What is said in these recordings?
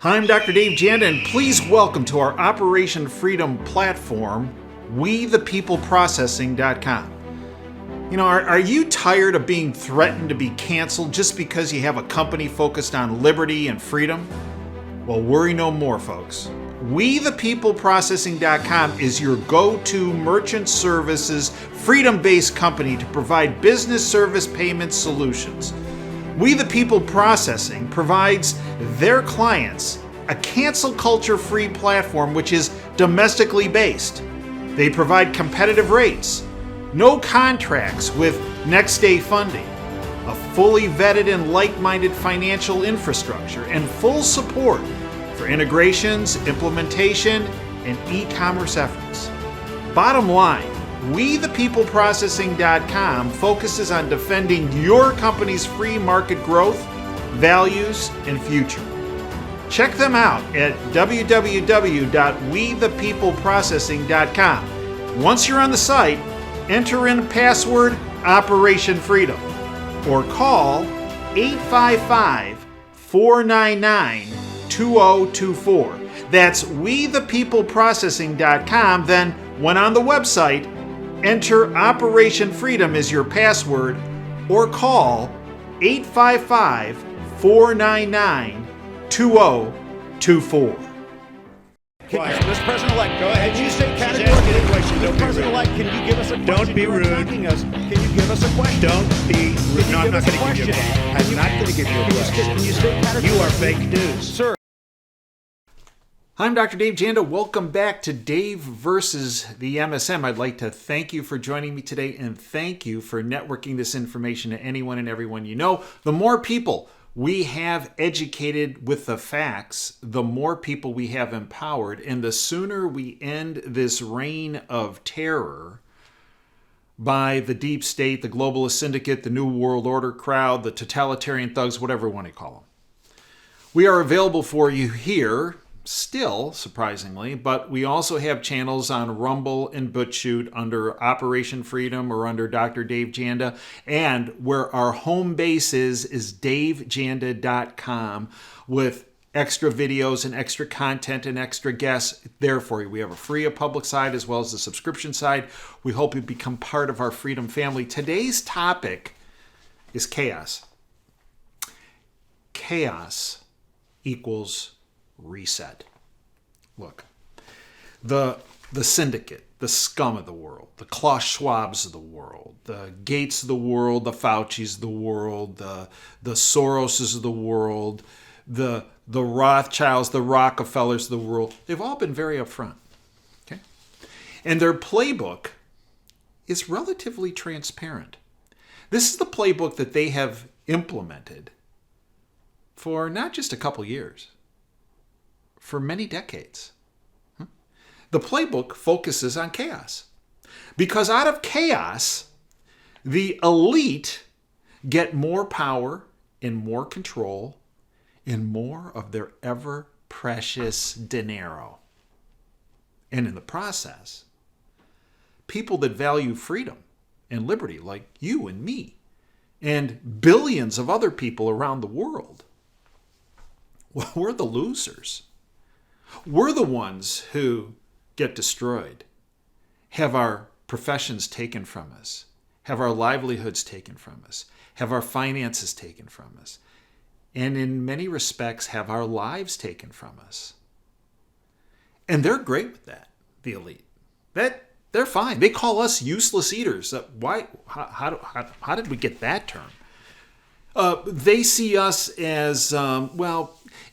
Hi, I'm Dr. Dave Janda, and please welcome to our Operation Freedom platform, WeThePeopleProcessing.com. You know, are you tired of being threatened to be canceled just because you have a company focused on liberty and freedom? Well, worry no more, folks. WeThePeopleProcessing.com is your go-to merchant services, freedom-based company to provide business service payment solutions. We the People Processing provides their clients a cancel culture-free platform which is domestically based. They provide competitive rates, no contracts with next-day funding, a fully vetted and like-minded financial infrastructure, and full support for integrations, implementation, and e-commerce efforts. Bottom line, WeThePeopleProcessing.com focuses on defending your company's free market growth, values, and future. Check them out at www.WeThePeopleProcessing.com. Once you're on the site, enter in password Operation Freedom or call 855-499-2024. That's WeThePeopleProcessing.com. Then, when on the website, enter Operation Freedom as your password or call 855-499-2024. Mr. President-elect, go ahead. Can you state She's categorically? asking a question. Mr. Don't be President-elect, can you give us a question? Don't be You are rude. attacking us. Can you give us a question? Don't be rude. No, I'm not going to give you a question. question. I'm not going to give you a question. Can you state categorically? You are fake news. Sir. I'm Dr. Dave Janda. Welcome back to Dave versus the MSM. I'd like to thank you for joining me today and thank you for networking this information to anyone and everyone you know. The more people we have educated with the facts, the more people we have empowered, and the sooner we end this reign of terror by the deep state, the globalist syndicate, the New World Order crowd, the totalitarian thugs, whatever you want to call them. We are available for you here, still, surprisingly, but we also have channels on Rumble and BitChute under Operation Freedom or under Dr. Dave Janda, and where our home base is davejanda.com with extra videos and extra content and extra guests there for you. We have a free and public side as well as the subscription side. We hope you become part of our freedom family. Today's topic is chaos. Chaos equals reset. Look, the syndicate, the scum of the world, the Klaus Schwabs of the world, the Gates of the world, the Faucis of the world, the Soroses of the world, the Rothschilds, the Rockefellers of the world, they've all been very upfront. Okay? And their playbook is relatively transparent. This is the playbook that they have implemented for not just a couple years, for many decades. The playbook focuses on chaos. Because out of chaos, the elite get more power and more control and more of their ever precious dinero. And in the process, people that value freedom and liberty, like you and me, and billions of other people around the world, well, we're the losers. We're the ones who get destroyed, have our professions taken from us, have our livelihoods taken from us, have our finances taken from us, and in many respects have our lives taken from us. And they're great with that, the elite. They're fine. They call us useless eaters. Why? How did we get that term? They see us as,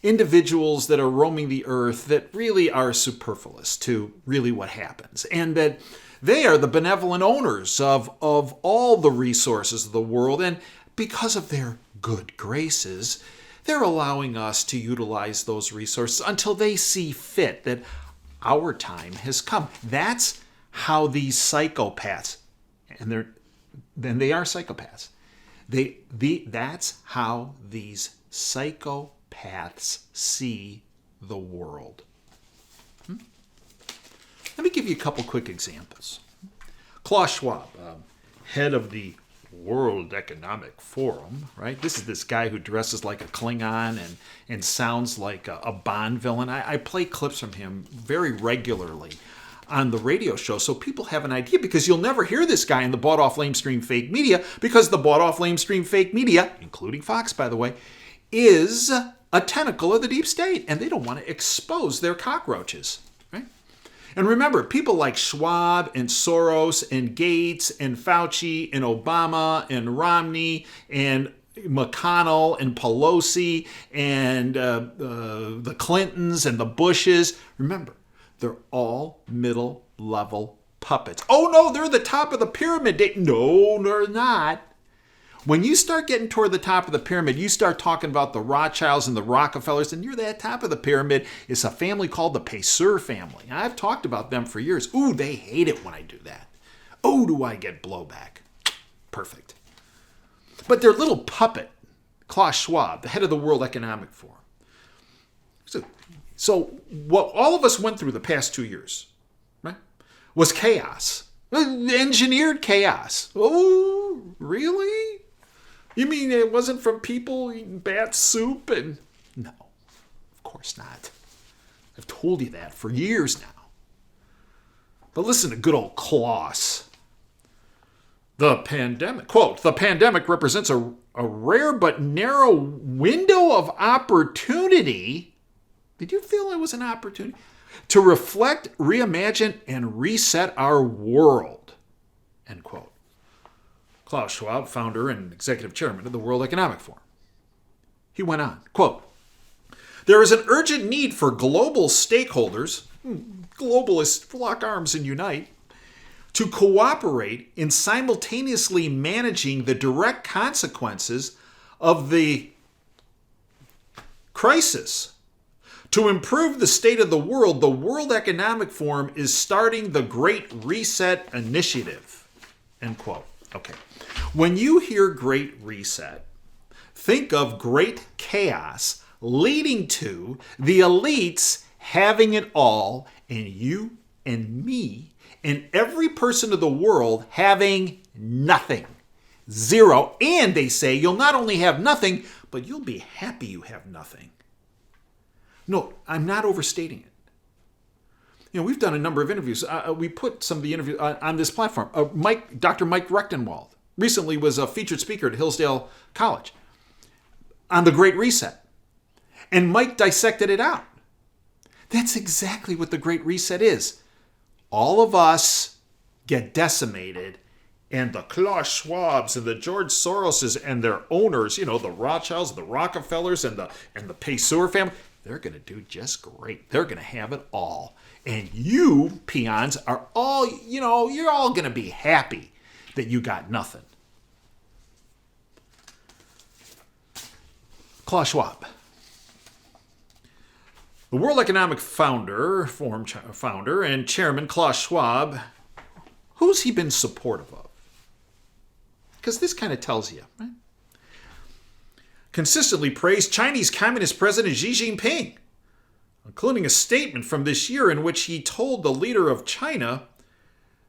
individuals that are roaming the earth that really are superfluous to really what happens. And that they are the benevolent owners of all the resources of the world. And because of their good graces, they're allowing us to utilize those resources until they see fit that our time has come. That's how these psychopaths, and they are psychopaths. That's how these psychopaths see the world. Let me give you a couple quick examples. Klaus Schwab, head of the World Economic Forum, right? This is this guy who dresses like a Klingon and sounds like a Bond villain. I play clips from him very regularly on the radio show so people have an idea, because you'll never hear this guy in the bought-off lamestream fake media, because the bought-off lamestream fake media, including Fox, by the way, is a tentacle of the deep state, and they don't want to expose their cockroaches, right? And remember, people like Schwab and Soros and Gates and Fauci and Obama and Romney and McConnell and Pelosi and the Clintons and the Bushes, remember, they're all middle-level puppets. Oh, no, they're the top of the pyramid. No, they're not. When you start getting toward the top of the pyramid, you start talking about the Rothschilds and the Rockefellers, and you're that top of the pyramid. It's a family called the precursor family. I've talked about them for years. Ooh, they hate it when I do that. Oh, do I get blowback. Perfect. But their little puppet, Klaus Schwab, the head of the World Economic Forum. So what all of us went through the past 2 years, right, was chaos. Engineered chaos. Oh, really? You mean it wasn't from people eating bat soup? And no, of course not. I've told you that for years now. But listen to good old Klaus. The pandemic, quote, the pandemic represents a rare but narrow window of opportunity. Did you feel it was an opportunity? To reflect, reimagine, and reset our world, end quote. Klaus Schwab, founder and executive chairman of the World Economic Forum. He went on, quote, there is an urgent need for global stakeholders, globalists lock arms and unite, to cooperate in simultaneously managing the direct consequences of the crisis. To improve the state of the World Economic Forum is starting the Great Reset Initiative. End quote. Okay. When you hear Great Reset, think of great chaos leading to the elites having it all, and you and me and every person of the world having nothing. Zero. And they say you'll not only have nothing, but you'll be happy you have nothing. No, I'm not overstating it. You know, we've done a number of interviews. We put some of the interviews on this platform. Dr. Mike Rechtenwald recently was a featured speaker at Hillsdale College on the Great Reset. And Mike dissected it out. That's exactly what the Great Reset is. All of us get decimated, and the Klaus Schwabs and the George Soroses and their owners, you know, the Rothschilds, the Rockefellers, and the precursor family, they're going to do just great. They're going to have it all. And you, peons, are all, you know, you're all going to be happy that you got nothing. Klaus Schwab. The World Economic Forum founder and chairman Klaus Schwab, who's he been supportive of? Because this kind of tells you, right? Consistently praised Chinese Communist President Xi Jinping, including a statement from this year in which he told the leader of China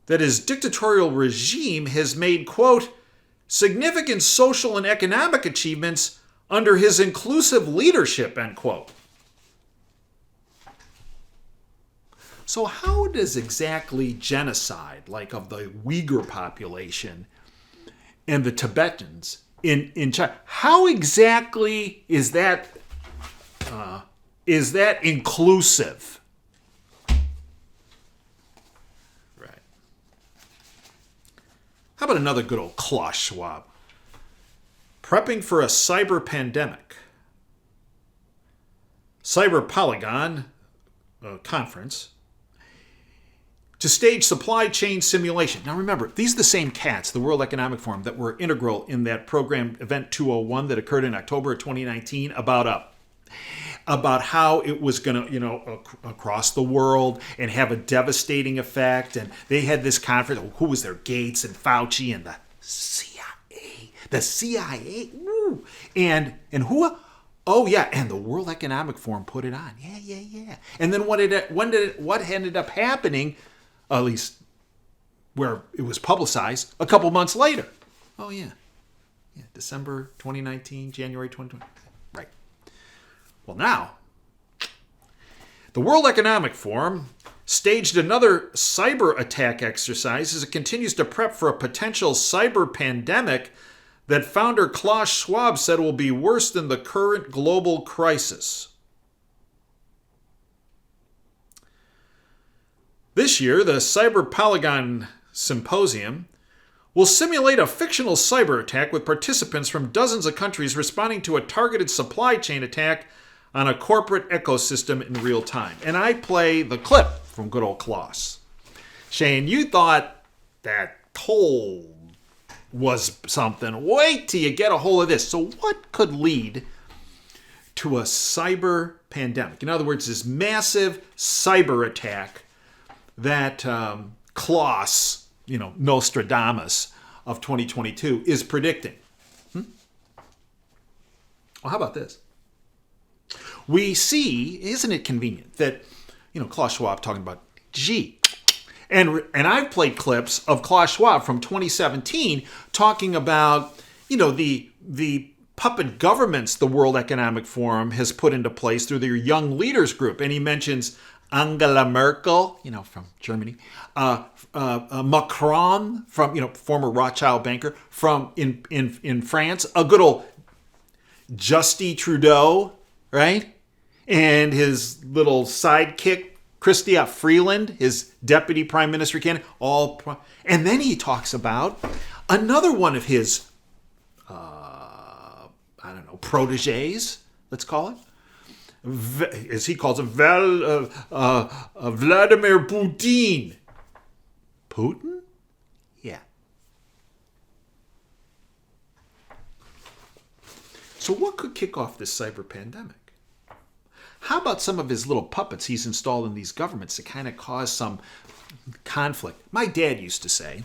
that his dictatorial regime has made, quote, significant social and economic achievements under his inclusive leadership, end quote. So how does exactly genocide, like of the Uyghur population and the Tibetans in China, how exactly is that inclusive? Right. How about another good old Klaus Schwab? Prepping for a cyber pandemic. Cyber Polygon conference to stage supply chain simulation. Now remember, these are the same cats, the World Economic Forum, that were integral in that program Event 201 that occurred in October of 2019 about how it was going to, across the world and have a devastating effect. And they had this conference. Who was there? Gates and Fauci and the CIA. The CIA. Woo. And who? Oh yeah, and the World Economic Forum put it on. Yeah. And then what ended up happening, at least where it was publicized, a couple months later? Oh, yeah. Yeah, December 2019, January 2020. Right. Well, now, the World Economic Forum staged another cyber attack exercise as it continues to prep for a potential cyber pandemic that founder Klaus Schwab said will be worse than the current global crisis. This year, the Cyber Polygon Symposium will simulate a fictional cyber attack with participants from dozens of countries responding to a targeted supply chain attack on a corporate ecosystem in real time. And I play the clip from good old Klaus. Shane, you thought that coal was something. Wait till you get a hold of this. So what could lead to a cyber pandemic? In other words, this massive cyber attack that Klaus, Nostradamus of 2022 is predicting. Well, how about this? We see, isn't it convenient that, Klaus Schwab talking about G. And I've played clips of Klaus Schwab from 2017 talking about, the puppet governments the World Economic Forum has put into place through their Young Leaders Group. And he mentions Angela Merkel, from Germany, Macron, from, former Rothschild banker, from in France, a good old Justy Trudeau, right? And his little sidekick, Chrystia Freeland, his deputy prime minister candidate, and then he talks about another one of his, proteges, let's call it, as he calls him, Vladimir Putin. Putin? Yeah. So what could kick off this cyber pandemic? How about some of his little puppets he's installed in these governments to kind of cause some conflict? My dad used to say,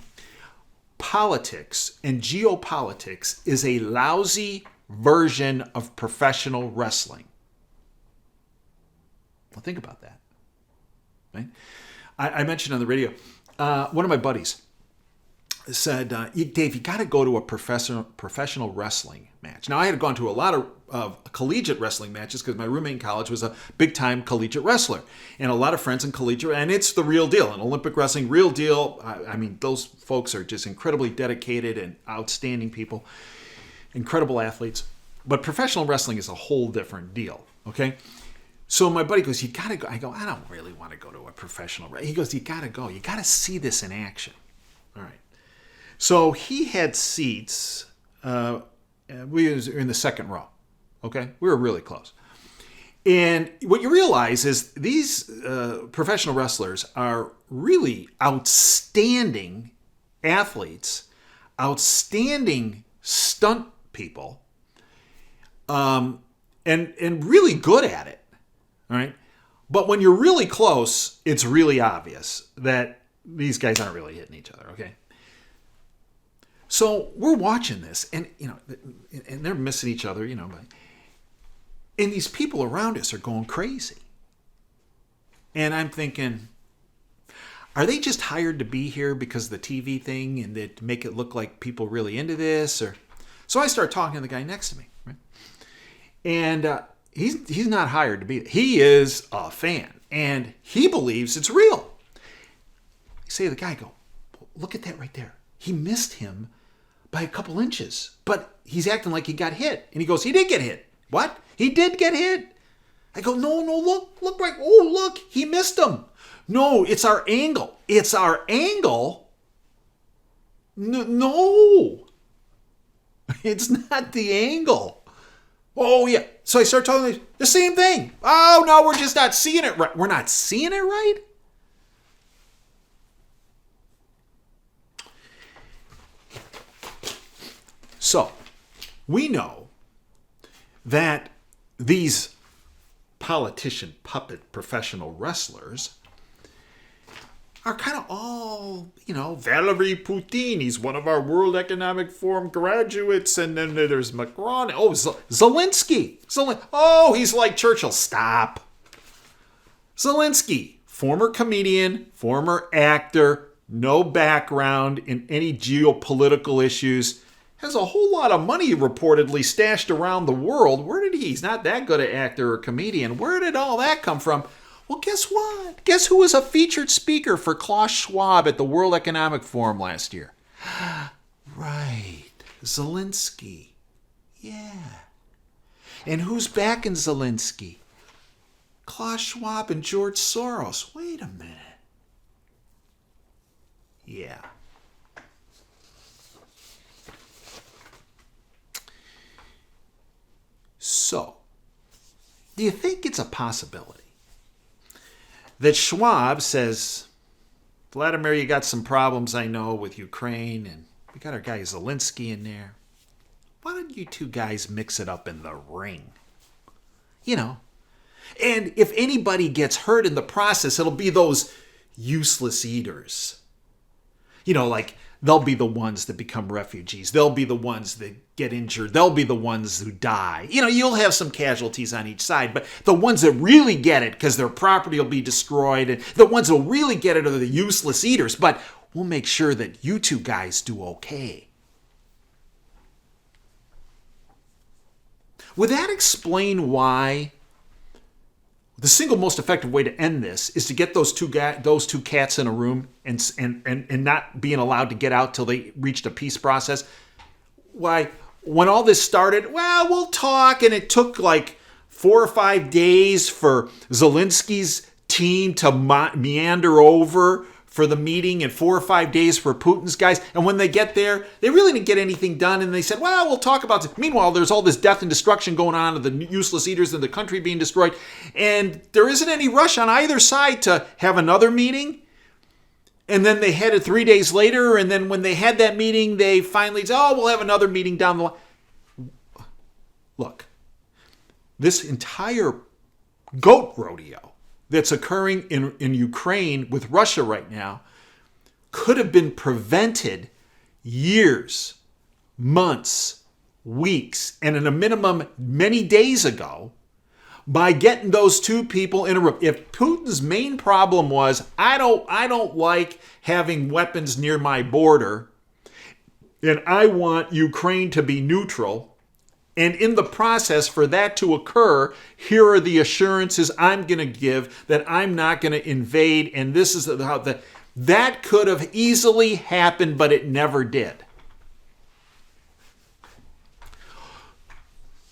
politics and geopolitics is a lousy version of professional wrestling. Well, think about that. Right? I mentioned on the radio, one of my buddies said, Dave, you got to go to a professional wrestling match. Now, I had gone to a lot of collegiate wrestling matches because my roommate in college was a big-time collegiate wrestler. And a lot of friends in collegiate, and it's the real deal. In Olympic wrestling, real deal. I mean, those folks are just incredibly dedicated and outstanding people, incredible athletes. But professional wrestling is a whole different deal, okay? So my buddy goes, you got to go. I go, I don't really want to go to a professional. He goes, you got to go. You got to see this in action. All right. So he had seats. We was in the second row. Okay, we were really close. And what you realize is these professional wrestlers are really outstanding athletes, outstanding stunt people, and really good at it. All right. But when you're really close, it's really obvious that these guys aren't really hitting each other. Okay. So we're watching this, and and they're missing each other, and these people around us are going crazy. And I'm thinking, are they just hired to be here because of the TV thing and to make it look like people really into this? Or so I start talking to the guy next to me, right? And he's not hired to be. He is a fan, and he believes it's real. I say to the guy, go, look at that right there. He missed him by a couple inches, but he's acting like he got hit. And he goes, he did get hit. What? He did get hit. I go, no, look right. Oh, look, he missed him. No, it's our angle. It's our angle. No, it's not the angle. Oh, yeah. So I start talking the same thing. Oh, no, we're just not seeing it right. We're not seeing it right? So, we know that these politician puppet professional wrestlers are kind of all, Valery Putin, he's one of our World Economic Forum graduates, and then there's Macron. Oh, Zelensky. Oh, he's like Churchill. Stop. Zelensky, former comedian, former actor, no background in any geopolitical issues. has a whole lot of money reportedly stashed around the world. Where did he's not that good an actor or comedian. Where did all that come from? Well, guess what? Guess who was a featured speaker for Klaus Schwab at the World Economic Forum last year? Right. Zelensky. Yeah. And who's backing Zelensky? Klaus Schwab and George Soros. Wait a minute. Yeah. So, do you think it's a possibility that Schwab says, Vladimir, you got some problems, I know, with Ukraine, and we got our guy Zelensky in there. Why don't you two guys mix it up in the ring? You know. And if anybody gets hurt in the process, it'll be those useless eaters. You know, like, they'll be the ones that become refugees. They'll be the ones that get injured. They'll be the ones who die. You know, you'll have some casualties on each side, but the ones that really get it, because their property will be destroyed, and the ones that will really get it are the useless eaters. But we'll make sure that you two guys do okay. Would that explain why the single most effective way to end this is to get those two cats in a room and not being allowed to get out till they reached a peace process? Why, when all this started, well, we'll talk, and it took like 4 or 5 days for Zelensky's team to meander over for the meeting, and 4 or 5 days for Putin's guys. And when they get there, they really didn't get anything done. And they said, well, we'll talk about this. Meanwhile, there's all this death and destruction going on of the useless eaters and the country being destroyed. And there isn't any rush on either side to have another meeting. And then they had it 3 days later. And then when they had that meeting, they finally said, oh, we'll have another meeting down the line. Look, this entire goat rodeo that's occurring in Ukraine with Russia right now could have been prevented years, months, weeks, and in a minimum many days ago by getting those two people in a room. If Putin's main problem was, I don't like having weapons near my border, and I want Ukraine to be neutral, and in the process for that to occur, here are the assurances I'm going to give that I'm not going to invade. And this is how that could have easily happened, but it never did.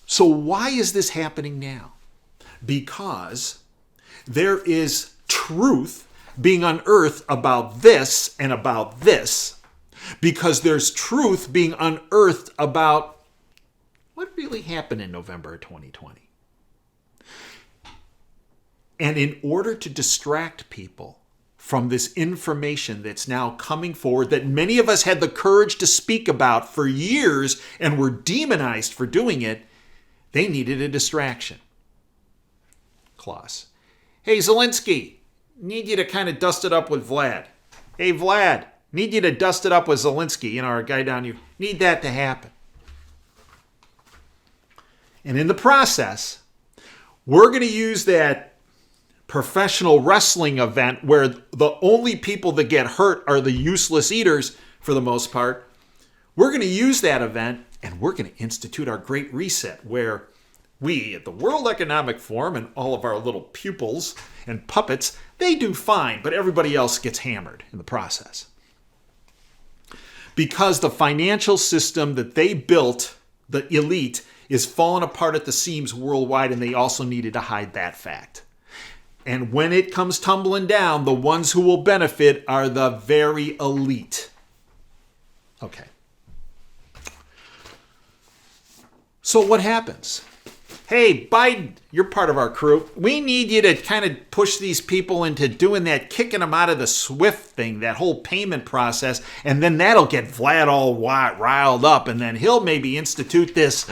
So why is this happening now? Because there is truth being unearthed about this and about this. Because there's truth being unearthed about what really happened in November of 2020? And in order to distract people from this information that's now coming forward that many of us had the courage to speak about for years and were demonized for doing it, they needed a distraction. Klaus. Hey, Zelensky, need you to kind of dust it up with Vlad. Hey, Vlad, need you to dust it up with Zelensky, you know, our guy down here. Need that to happen. And in the process, we're going to use that professional wrestling event where the only people that get hurt are the useless eaters for the most part. We're going to use that event, and we're going to institute our Great Reset, where we at the World Economic Forum and all of our little pupils and puppets, they do fine, but everybody else gets hammered in the process. Because the financial system that they built, the elite, is falling apart at the seams worldwide, and they also needed to hide that fact. And when it comes tumbling down, the ones who will benefit are the very elite. Okay. So what happens? Hey, Biden, you're part of our crew. We need you to kind of push these people into doing that, kicking them out of the SWIFT thing, that whole payment process, and then that'll get Vlad all riled up, and then he'll maybe institute this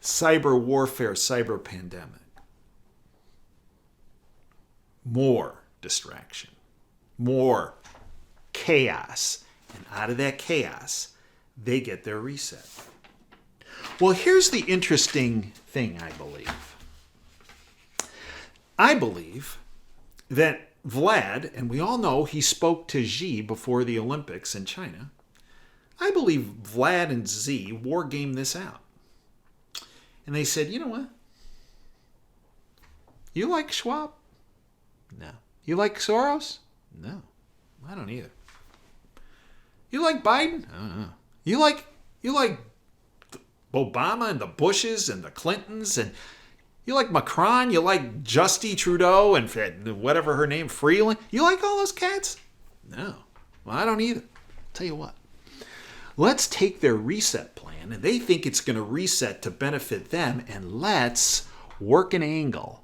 cyber warfare, cyber pandemic. More distraction, more chaos, and out of that chaos, they get their reset. Well, here's the interesting thing, I believe. I believe that Vlad, and we all know he spoke to Xi before the Olympics in China, I believe Vlad and Z war gamed this out. And they said, you know what? You like Schwab? No. You like Soros? No. I don't either. You like Biden? I don't know. You like Obama and the Bushes and the Clintons, and you like Macron? You like Justy Trudeau and whatever her name, Freeland? You like all those cats? No. Well, I don't either. Tell you what. Let's take their reset plan, and they think it's going to reset to benefit them, and let's work an angle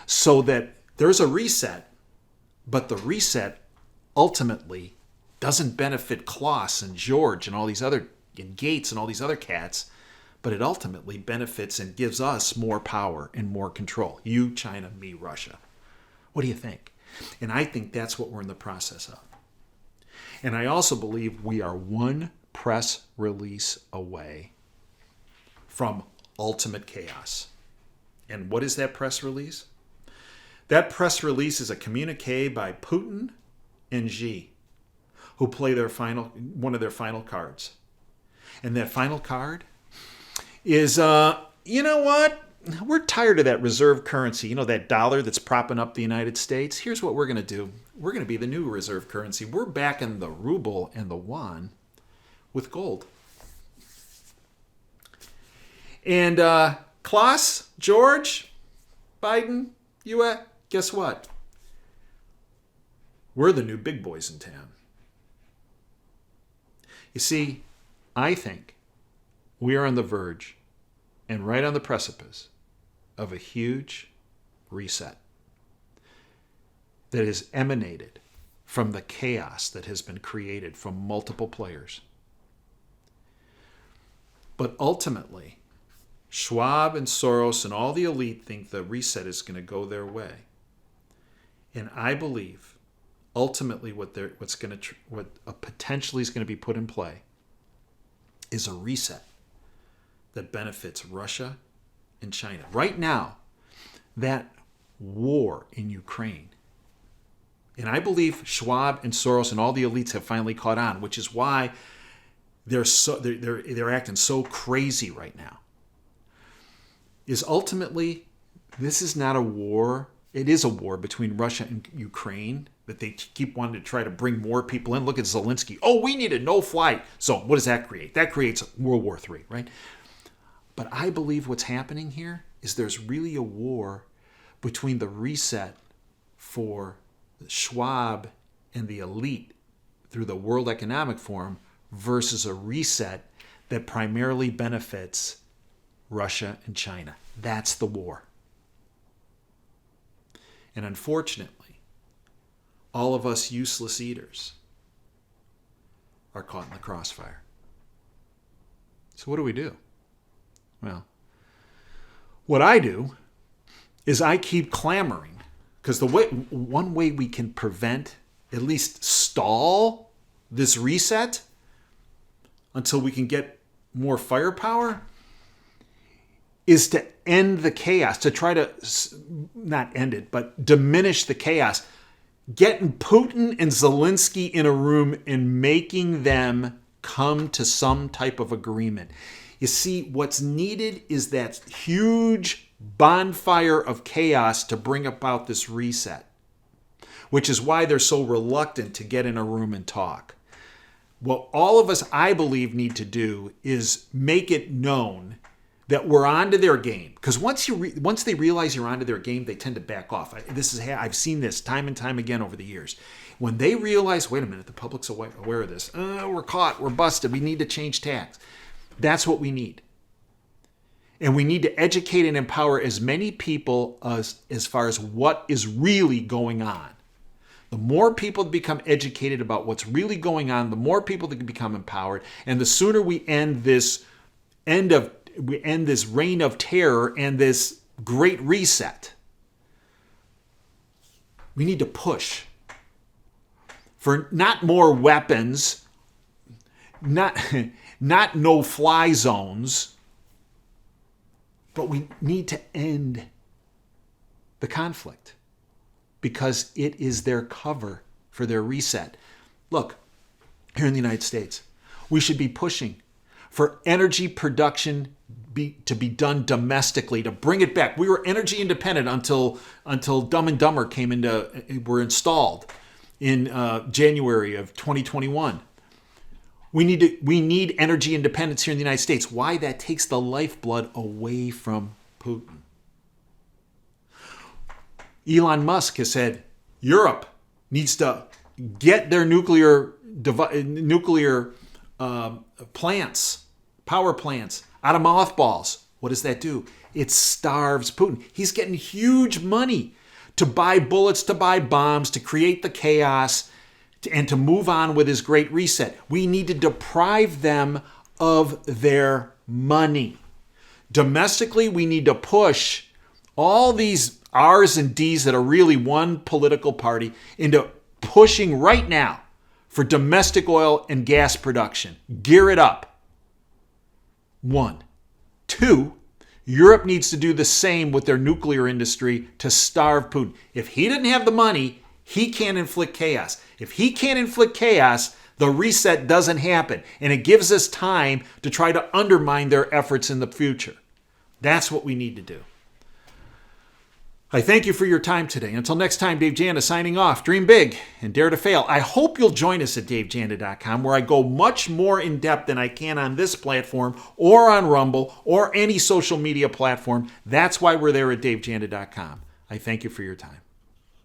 so that there's a reset, but the reset ultimately doesn't benefit Klaus and George and all these other, and Gates and all these other cats, but it ultimately benefits and gives us more power and more control. You, China, me, Russia. What do you think? And I think that's what we're in the process of. And I also believe we are one press release away from ultimate chaos. And what is that press release? That press release is a communique by Putin and Xi, who play one of their final cards. And that final card is, you know what? We're tired of that reserve currency, that dollar that's propping up the United States. Here's what we're going to do. We're going to be the new reserve currency. We're backing the ruble and the yuan with gold. And Klaus, George, Biden, you, guess what? We're the new big boys in town. You see, I think we are on the verge and right on the precipice of a huge reset that has emanated from the chaos that has been created from multiple players. But ultimately, Schwab and Soros and all the elite think the reset is going to go their way. And I believe ultimately what potentially is going to be put in play is a reset that benefits Russia and China. Right now, that war in Ukraine, and I believe Schwab and Soros and all the elites have finally caught on, which is why they're acting so crazy right now, is ultimately this is not a war. It is a war between Russia and Ukraine that they keep wanting to try to bring more people in. Look at Zelensky. Oh, we need a no-fly zone. What does that create? That creates World War III, right? But I believe what's happening here is there's really a war between the reset for Schwab and the elite through the World Economic Forum versus a reset that primarily benefits Russia and China. That's the war. And unfortunately, all of us useless eaters are caught in the crossfire. So what do we do? Well, what I do is I keep clamoring, because one way we can prevent, at least stall this reset until we can get more firepower, is to end the chaos, to try to not end it, but diminish the chaos. Getting Putin and Zelensky in a room and making them come to some type of agreement. You see, what's needed is that huge bonfire of chaos to bring about this reset, which is why they're so reluctant to get in a room and talk. What all of us, I believe, need to do is make it known that we're onto their game. Because once they realize you're onto their game, they tend to back off. I've seen this time and time again over the years. When they realize, wait a minute, the public's aware of this. We're caught. We're busted. We need to change tacks. That's what we need. And we need to educate and empower as many people as far as what is really going on. The more people become educated about what's really going on, the more people that can become empowered, and the sooner we end this reign of terror and this great reset. We need to push for not more weapons, not no-fly zones, but we need to end the conflict because it is their cover for their reset. Look, here in the United States, We should be pushing for energy production to be done domestically, to bring it back. We were energy independent until Dumb and Dumber were installed in January of 2021. We need energy independence here in the United States. Why? That takes the lifeblood away from Putin. Elon Musk has said Europe needs to get their nuclear plants, power plants, out of mothballs. What does that do? It starves Putin. He's getting huge money to buy bullets, to buy bombs, to create the chaos, and to move on with his great reset. We need to deprive them of their money. Domestically, we need to push all these R's and D's that are really one political party into pushing right now for domestic oil and gas production. Gear it up. 1. 2, Europe needs to do the same with their nuclear industry to starve Putin. If he didn't have the money, he can't inflict chaos. If he can't inflict chaos, the reset doesn't happen. And it gives us time to try to undermine their efforts in the future. That's what we need to do. I thank you for your time today. Until next time, Dave Janda signing off. Dream big and dare to fail. I hope you'll join us at davejanda.com, where I go much more in depth than I can on this platform or on Rumble or any social media platform. That's why we're there at davejanda.com. I thank you for your time.